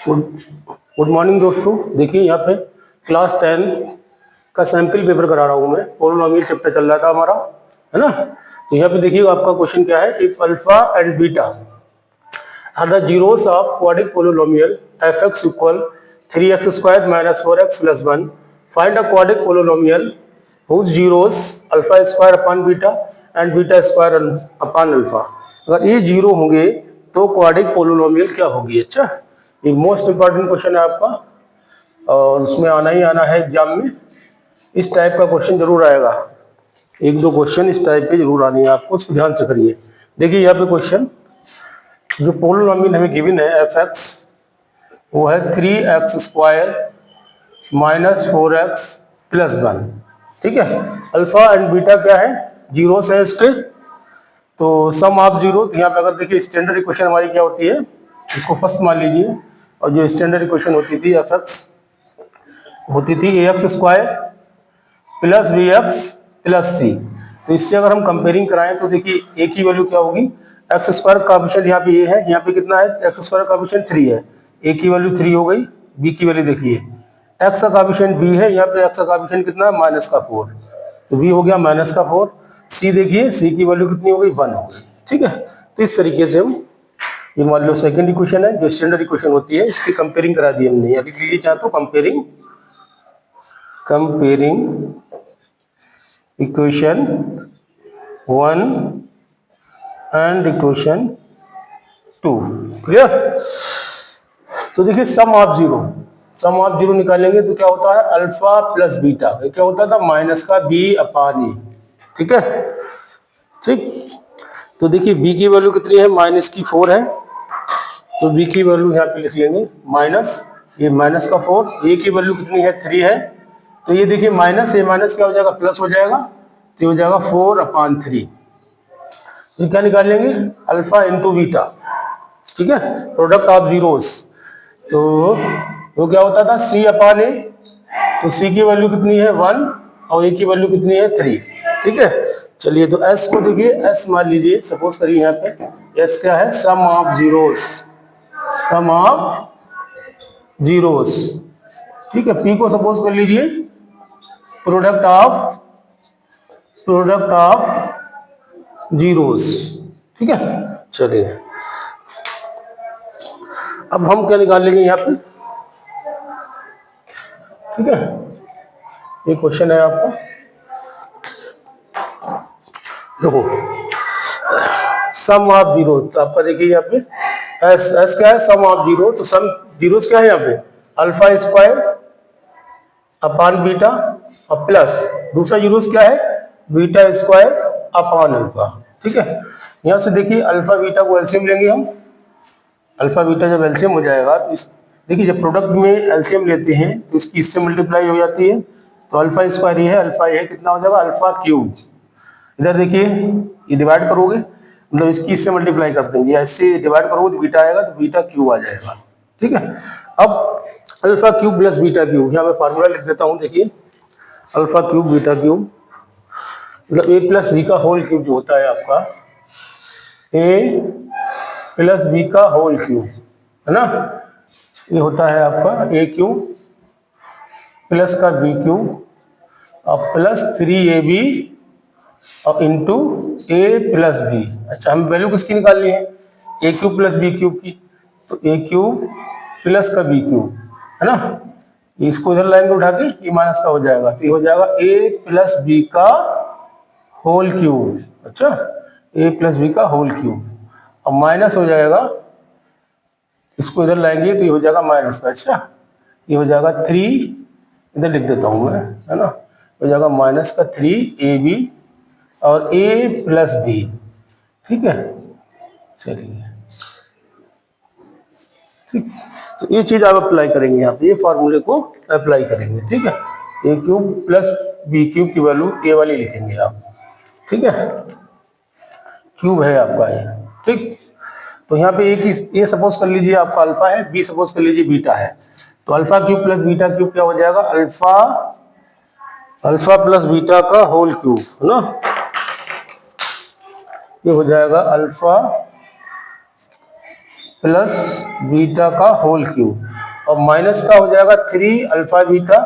Good morning दोस्तों। देखिए यहाँ पे क्लास 10 का सैंपल पेपर करा रहा हूँ मैं। पोलिनोमियल चैप्टर चल रहा था हमारा, है ना। तो यहाँ पे देखिए आपका क्वेश्चन क्या है, if alpha and beta are the zeros of quadratic polynomial f x equal 3x square minus 4x plus 1, find a quadratic polynomial whose zeros alpha square upon beta and beta square upon alpha. अगर ये zero होंगे तो quadric polynomial क्या होगी। अच्छा, ये most important question है आपका और उसमें आना ही आना है एग्जाम में। इस टाइप का क्वेश्चन जरूर आएगा, एक दो क्वेश्चन इस टाइप पे जरूर आनी है आपको, उसको ध्यान से करिए। देखिए यहाँ पे क्वेश्चन जो पोलिनोमियल हमें गिवन है एफ एक्स, वो है 3x square minus 4x plus 1। ठीक है, अल्फा एंड बीटा क्या है, जीरोस है इसके, तो सम ऑफ जीरो। तो यहाँ पे अगर देखिए स्टैंडर्ड इक्वेशन हमारी क्या होती है, इसको फर्स्ट मान लीजिए। और जो स्टैंडर्ड इक्वेशन होती थी एफ एक्स होती थी a x square plus b x plus c. तो इससे अगर हम कंपेयरिंग कराएं तो देखिए ए की वैल्यू क्या होगी, एक्स स्क्वायर का कोएफिशिएंट यहाँ पे ए है, यहाँ पे कितना है, एक्स स्क्वायर का कोएफिशिएंट 3 है, ए की वैल्यू 3 हो गई। बी की वैल्यू देखिए एक्स का कोएफिशिएंट बी है, यहाँ पे एक्स का कोएफिशिएंट कितना है, माइनस का 4, तो बी हो गया माइनस का 4। सी देखिए सी की वैल्यू कितनी हो गई, 1 हो गई। ठीक है, तो इस तरीके से हम, ये मान लो सेकंड इक्वेशन है जो स्टैंडर्ड इक्वेशन होती है, इसकी कंपेयरिंग करा दी हमने। या लिख लीजिए चाहे तो comparing equation 1 and equation 2। Clear. तो देखिए सम ऑफ जीरो निकालेंगे तो क्या होता है, अल्फा प्लस बीटा, क्या होता था, माइनस का बी अपॉन ए। ठीक है, ठीक। तो देखिए बी की वैल्यू कितनी है, माइनस की 4 है, तो बी की वैल्यू यहाँ पे लिख लेंगे माइनस, ये माइनस का 4। ए की वैल्यू कितनी है, 3 है, तो ये देखिए माइनस, ये माइनस क्या हो जाएगा, प्लस हो जाएगा, तो हो जाएगा 4/3। तो क्या निकालेंगे, अल्फा इंटू बीटा। ठीक है, प्रोडक्ट ऑफ जीरोस, तो वो क्या होता था, सी अपॉन ए, तो सी की वैल्यू कितनी है 1 और ए की वैल्यू कितनी है 3। ठीक है, चलिए तो एस को देखिए, एस मान लीजिए, सपोज करिए यहाँ पे एस क्या है, सम ऑफ जीरोस। ठीक है, पी को सपोज कर लीजिए प्रोडक्ट ऑफ जीरोस। ठीक है, चलिए अब हम क्या निकाल लेंगे यहाँ पे। ठीक है, ये क्वेश्चन है आपका, देखो सम ऑफ जीरो, तो आपका देखिए यहाँ पे एस क्या है, सम ऑफ जीरो, तो सम जीरोस क्या है यहाँ पे, अल्फा स्क्वायर अपॉन बीटा और प्लस दूसरा जीरोस क्या है, बीटा स्क्वायर अपॉन अल्फा। ठीक है, यहाँ से देखिए अल्फा बीटा को एलसीएम लेंगे हम, अल्फा बीटा जब एलसीएम हो जाएगा तो देखिए जब प्रोडक्ट में एलसीएम लेते हैं तो इसकी इससे मल्टीप्लाई हो जाती है, तो अल्फा स्क्वायर ये है, अल्फा ये है, कितना हो जाएगा, अल्फा क्यूब। इधर देखिए ये डिवाइड करोगे, मतलब इसकी इससे मल्टीप्लाई कर देंगे, या इससे डिवाइड करोगे तो बीटा आएगा, तो बीटा क्यूब आ जाएगा। ठीक है, अब alpha cube plus beta cube, यहाँ मैं फार्मूला लिख देता हूँ। देखिए अल्फा क्यूब बीटा क्यूब मतलब ए प्लस बी का होल क्यूब जो होता है आपका, ए प्लस बी का होल क्यूब, है ना, ये होता है आपका ए क्यूब प्लस का बी क्यूब और प्लस 3ab और इंटू ए प्लस बी। अच्छा, हम वैल्यू किसकी निकालनी है, ए क्यूब प्लस बी क्यूब की, तो ए क्यूब प्लस का बी क्यूब, है ना, इसको इधर लाएंगे उठा के, ये माइनस का हो जाएगा, तो ये हो जाएगा ए प्लस बी का होल क्यूब। अच्छा, ए प्लस बी का होल क्यूब, और माइनस हो जाएगा, इसको इधर लाएंगे तो ये हो जाएगा माइनस का। अच्छा, ये हो जाएगा 3, इधर लिख देता हूँ मैं, है ना, हो जाएगा माइनस का 3ab और a प्लस बी। ठीक है, चलिए ठीक, तो ये चीज आप अप्लाई करेंगे यहाँ पे, ये फॉर्मूले को अप्लाई करेंगे। ठीक है, ए क्यूब प्लस बी क्यूब की वैल्यू ए वाली लिखेंगे आप। ठीक है, क्यूब है आपका ये। ठीक, तो यहाँ पे ए सपोज कर लीजिए आपका अल्फा है, बी सपोज कर लीजिए बीटा है, तो alpha cube plus beta cube क्या हो जाएगा, अल्फा प्लस बीटा का होल क्यूब, है ना, ये हो जाएगा अल्फा प्लस बीटा का होल क्यूब, और माइनस का हो जाएगा 3 अल्फा बीटा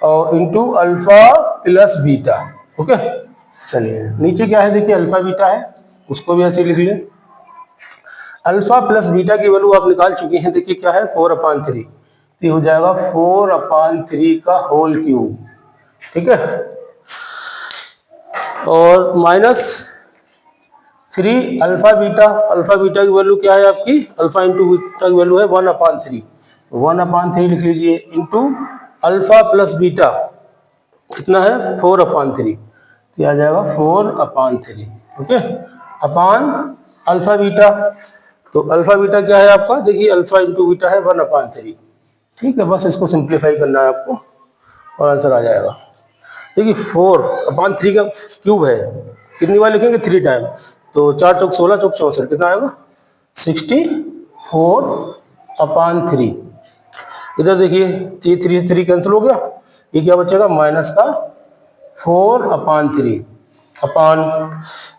और into alpha plus beta. Okay, चलिए नीचे क्या है देखिए, अल्फा बीटा है, उसको भी ऐसे लिख लें। अल्फा प्लस बीटा की वैल्यू आप निकाल चुके हैं, देखिए क्या है 4/3, तो हो जाएगा 4/3 का होल क्यूब। ठीक है, और माइनस 3 अल्फा बीटा की वैल्यू क्या है आपकी, अल्फा इंटू बीटा की वैल्यू है 1/3, 1/3 लिख लीजिए, इंटू अल्फा प्लस बीटा कितना है 4/3, तो आ जाएगा 4/3। ओके, अपान अल्फा बीटा, तो अल्फा बीटा क्या है आपका, देखिए अल्फा इंटू बीटा है 1/3। ठीक है, बस इसको सिंप्लीफाई करना है आपको और आंसर आ जाएगा। देखिए 4/3 का क्यूब है, कितनी बार लिखेंगे 3 टाइम, तो 4 चौक 16 चौक 64, कितना आएगा 64/3। इधर देखिए 3 से 3 कैंसिल हो गया, ये क्या बचेगा माइनस का 4/3 अपान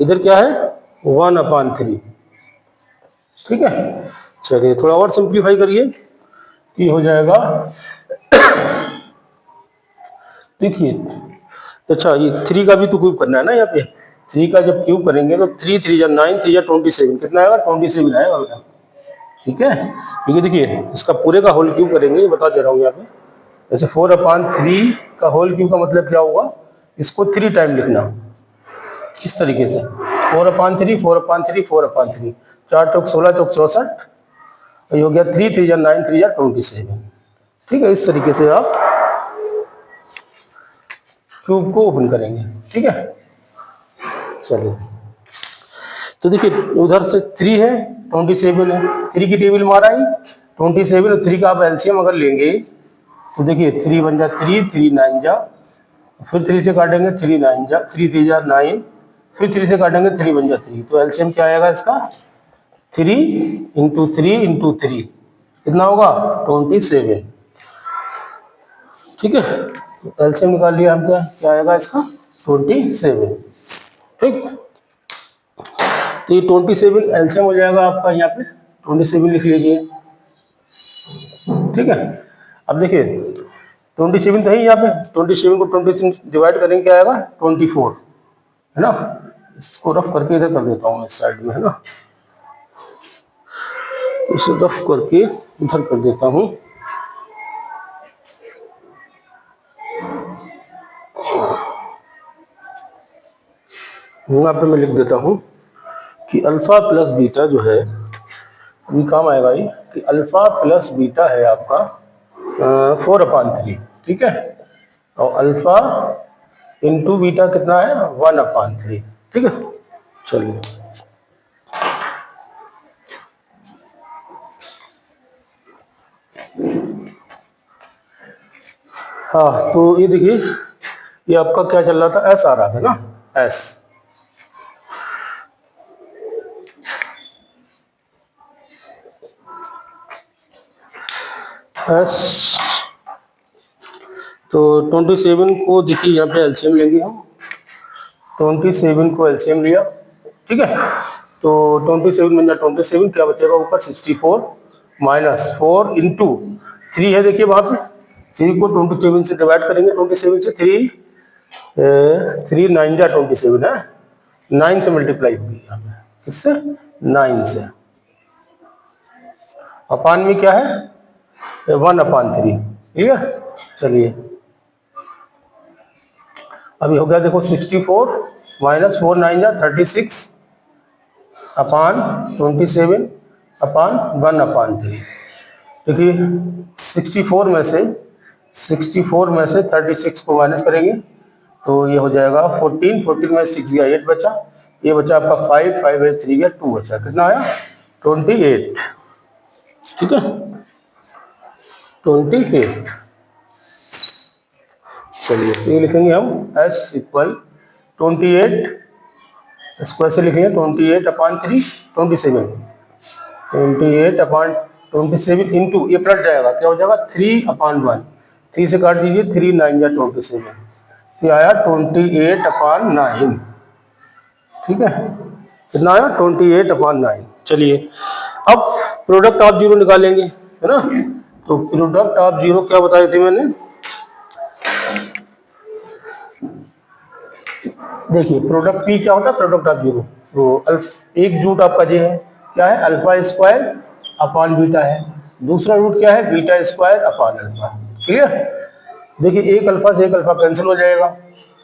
इधर क्या है 1/3। ठीक है, चलिए थोड़ा और सिंप्लीफाई करिए, ये हो जाएगा देखिए, अच्छा ये 3 का भी तो क्यूब करना है ना, यहाँ पे 3 का जब क्यूब करेंगे तो 3 3 या 9 3 या 27, कितना आएगा 27 आएगा बेटा। ठीक है, क्योंकि देखिए इसका पूरे का होल क्यूब करेंगे, ये बता दे रहा हूँ यहाँ पे। जैसे 4/3 का होल क्यूब का मतलब क्या होगा, इसको 3 टाइम लिखना इस तरीके से, 4/3 4/3 4/3, 4 चौक 16 चौक 64, ये हो गया 3 3 या 9 3 या 27। ठीक है, इस तरीके से आप क्यूब को ओपन करेंगे। ठीक है, चलिए तो देखिए उधर से 3 है 27 है, 3 की टेबल मारा ही 27 और 3 का आप एलसीएम अगर लेंगे तो देखिए 3 बन जा 3 3 9 जा, फिर 3 से काटेंगे 3 9 जा 3 3 जा 9, फिर 3 से काटेंगे 3 बन जा 3, तो एलसीएम क्या आएगा इसका 3 इंटू 3 इंटू 3, कितना होगा 27। ठीक है, तो एलसीएम निकाल लिया हमको, क्या आएगा इसका 27। ठीक, तो ये 27 एलसीएम हो जाएगा आपका, यहाँ पे 27 लिख लीजिए। ठीक है, अब देखिए 27 तो है यहाँ पे, 27 को 20 से डिवाइड करेंगे क्या आएगा 24, है ना। इसको रफ करके इधर कर देता हूँ इस साइड में, है ना, इसे रफ करके इधर कर देता हूँ। यहाँ पे मैं लिख देता हूँ कि अल्फा प्लस बीटा जो है, अभी काम आएगा ये, कि अल्फा प्लस बीटा है आपका 4/3। ठीक है, और अल्फा इंटू बीटा कितना है 1/3। ठीक है, चलिए हाँ, तो ये देखिए ये आपका क्या चल रहा था, एस आ रहा था ना, एस। एस तो 27 को देखिए यहाँ पे एलसीएम लेंगे हम, 27 को एलसीएम लिया। ठीक है, तो 27 बन जाए 27, क्या बचेगा ऊपर 64 माइनस 4 इंटू 3 है, देखिए वहाँ पे 3 को 27 से डिवाइड करेंगे, 27 से 3 9 जा 27 है, 9 से मल्टीप्लाई होगी यहाँ पे, इससे 9 से, अपान में क्या है 1/3। ठीक है, चलिए अभी हो गया देखो 64 माइनस 4 9 जा 36 अपान 27 अपान 1/3। देखिए 64 में से 36 को माइनस करेंगे तो ये हो जाएगा 14 में 6 गया 8 बचा, ये बचा आपका 5 है 3 गया 2 बचा, कितना आया 28। ठीक है, 28। चलिए तो ये लिखेंगे हम S इक्वल 28, इसको ऐसे लिखेंगे 28/3 28/27 इंटू ये पलट जाएगा, क्या हो जाएगा 3/1, 3 से काट दीजिए 3 9 या 27, ये आया 28/9। ठीक है, कितना आया 28/9। चलिए अब प्रोडक्ट ऑफ जीरो निकालेंगे, है ना। तो प्रोडक्ट ऑफ जीरो क्या बताए थे मैंने, देखिए प्रोडक्ट पी क्या होता है, प्रोडक्ट ऑफ जीरो। तो एक रूट आपका ये है, क्या है, अल्फा स्क्वायर अपॉन बीटा है, दूसरा रूट क्या है, beta square upon alpha. Clear. देखिए एक अल्फा से एक अल्फा कैंसिल हो जाएगा,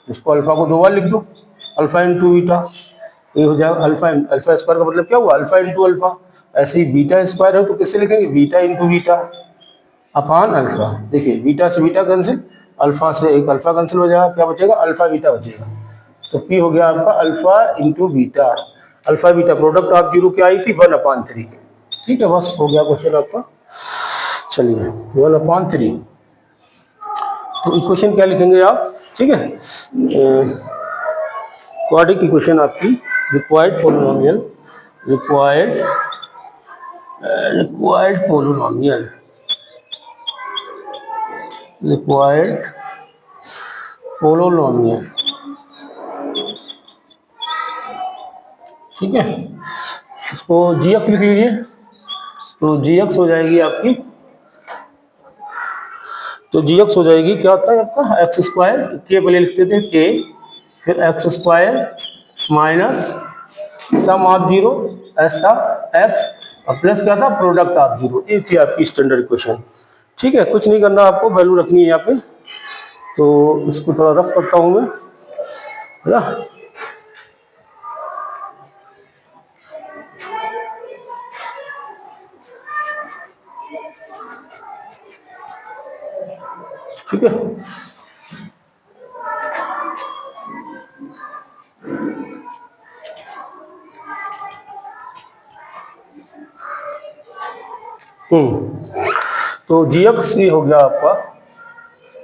इसको अल्फा को दो बार लिख दो, अल्फा इंटू बीटा, ये हो जाएगा अल्फा। अल्फा स्क्वायर का मतलब क्या हुआ, अल्फा इंटू अल्फा। ऐसे ही बीटा स्क्वायर है तो किससे लिखेंगे, beta into beta upon alpha. देखिए बीटा से बीटा कैंसिल, अल्फा से एक अल्फा कैंसिल हो जाएगा, क्या बचेगा, अल्फा बीटा बचेगा। तो पी हो गया आपका alpha into beta, alpha beta. Product of zero क्या आई थी, 1/3। ठीक है, बस हो गया क्वेश्चन आपका। चलिए 1/3। तो इक्वेशन क्या लिखेंगे आप, ठीक है, क्वाड्रेटिक इक्वेशन आपकी, required polynomial, required polynomial, required polynomial. ठीक है, इसको जीएक्स लिख लीजिए। तो जीएक्स हो जाएगी आपकी, तो जीएक्स हो जाएगी, क्या होता है आपका, एक्स स्क्वायर, के पहले लिखते थे के, फिर x square minus sum of zero, S था एक्स, और प्लस क्या था, प्रोडक्ट ऑफ जीरो। ये थी आपकी स्टैंडर्ड इक्वेशन। ठीक है, कुछ नहीं करना आपको, वैल्यू रखनी है यहाँ पे। तो इसको थोड़ा रफ करता हूँ मैं, है ना। ठीक है, तो जीएक्स ये हो गया आपका,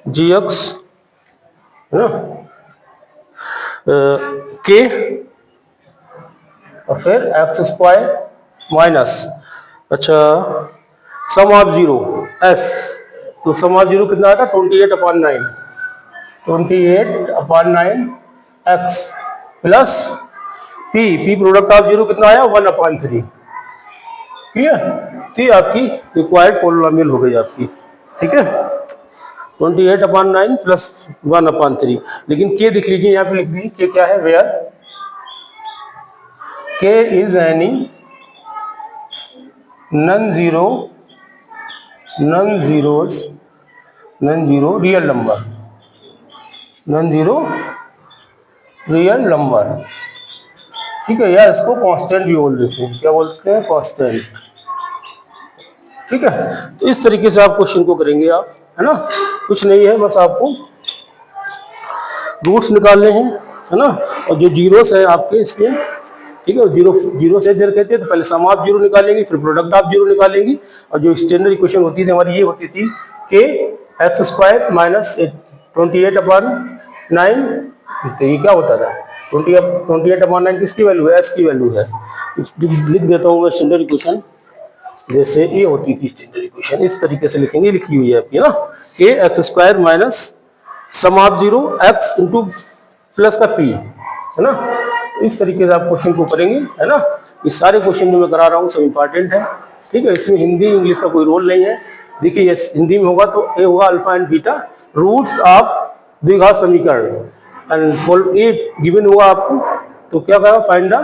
जीएक्स है ना, के और फिर एक्स स्क्वायर माइनस, अच्छा, सम ऑफ जीरो एस। तो सम ऑफ जीरो कितना आता है, 28/9, 28/9 x plus P product of zero कितना आया, 1/3। क्लियर। तो ये आपकी रिक्वायर्ड पोलिनोमियल हो गई आपकी। ठीक है, 28/9 प्लस 1/3। लेकिन के देख लीजिए, यहाँ पे लिख दीजिए के क्या है, वेयर के is any non zero real number, non zero real number. ठीक है, या इसको कांस्टेंट भी बोल देते हैं, क्या बोलते हैं, कांस्टेंट। ठीक है, तो इस तरीके से आप क्वेश्चन को करेंगे आप, है ना। कुछ नहीं है, बस आपको रूट्स निकालने हैं, है ना। और जो जीरोस है आपके इसके, ठीक है, जीरो से इधर कहते हैं, तो पहले सम ऑफ जीरो निकालेंगे, फिर प्रोडक्ट ऑफ जीरो निकालेंगे। और जो स्टैंडर्ड इक्वेशन होती थी हमारी, ये होती थी के एक्स स्क्वायर माइनस 28/9। तो ये क्या होता था, 28/9 किसकी वैल्यू है, एस की वैल्यू है। लिख देता हूँ मैं स्टैंडर्ड इक्वेशन, जैसे ये होती थी स्टैंडर्ड इक्वेशन, इस तरीके से लिखेंगे, लिखी हुई है आपकी, है ना। के x square minus sum of zero x into plus का पी, है ना। इस तरीके से आप क्वेश्चन को करेंगे, है ना। ये सारे क्वेश्चन जो मैं करा रहा हूँ सब इंपॉर्टेंट है। ठीक है, इसमें हिंदी इंग्लिश का कोई रोल नहीं है। देखिए ये हिंदी में होगा तो ए होगा alpha and beta, roots of द्विघात समीकरण, एंड ए गिवन होगा आपको, तो क्या कहा, फाइंड द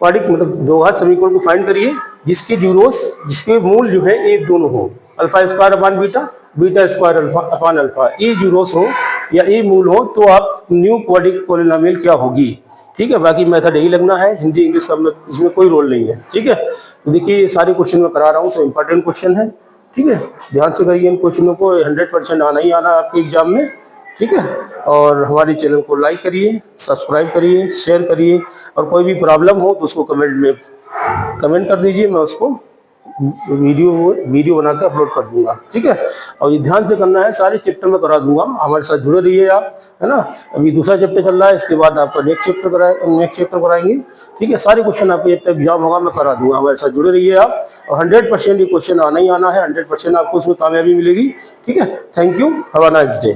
क्वाड्रेटिक, मतलब द्विघात समीकरण को फाइंड करिए जिसके जीरोस, जिसके मूल जो है ए दोनों हो, alpha square upon beta, beta square alpha upon alpha, ए जीरोस हो या ए मूल हो, तो आप न्यू क्वाड्रेटिक पॉलिनोमियल क्या होगी। ठीक है, बाकी मेथड यही लगना है, हिंदी इंग्लिश का इसमें कोई रोल नहीं है। ठीक है, तो देखिए ये सारे क्वेश्चन मैं करा रहा हूँ, सब इंपॉर्टेंट क्वेश्चन है। ठीक है, ध्यान से करिए इन क्वेश्चनों को, 100% आना ही आना आपके एग्जाम में। ठीक है, और हमारे चैनल को लाइक करिए, सब्सक्राइब करिए, शेयर करिए, और कोई भी प्रॉब्लम हो तो उसको कमेंट में कमेंट कर दीजिए, मैं उसको वीडियो बना के अपलोड कर दूंगा। ठीक है, और ये ध्यान से करना है, सारे चैप्टर में करा दूंगा, हमारे साथ जुड़े रहिए आप, है ना। अभी दूसरा चैप्टर चल रहा है, इसके बाद आपका नेक्स्ट चैप्टर कराएंगे। ठीक है, सारे क्वेश्चन आपको जब तक एग्जाम होगा मैं करा दूंगा, हमारे साथ जुड़े रहिए आप, और 100% ये क्वेश्चन आना ही आना है, 100% आपको उसमें कामयाबी मिलेगी। ठीक है, thank you, have a nice day.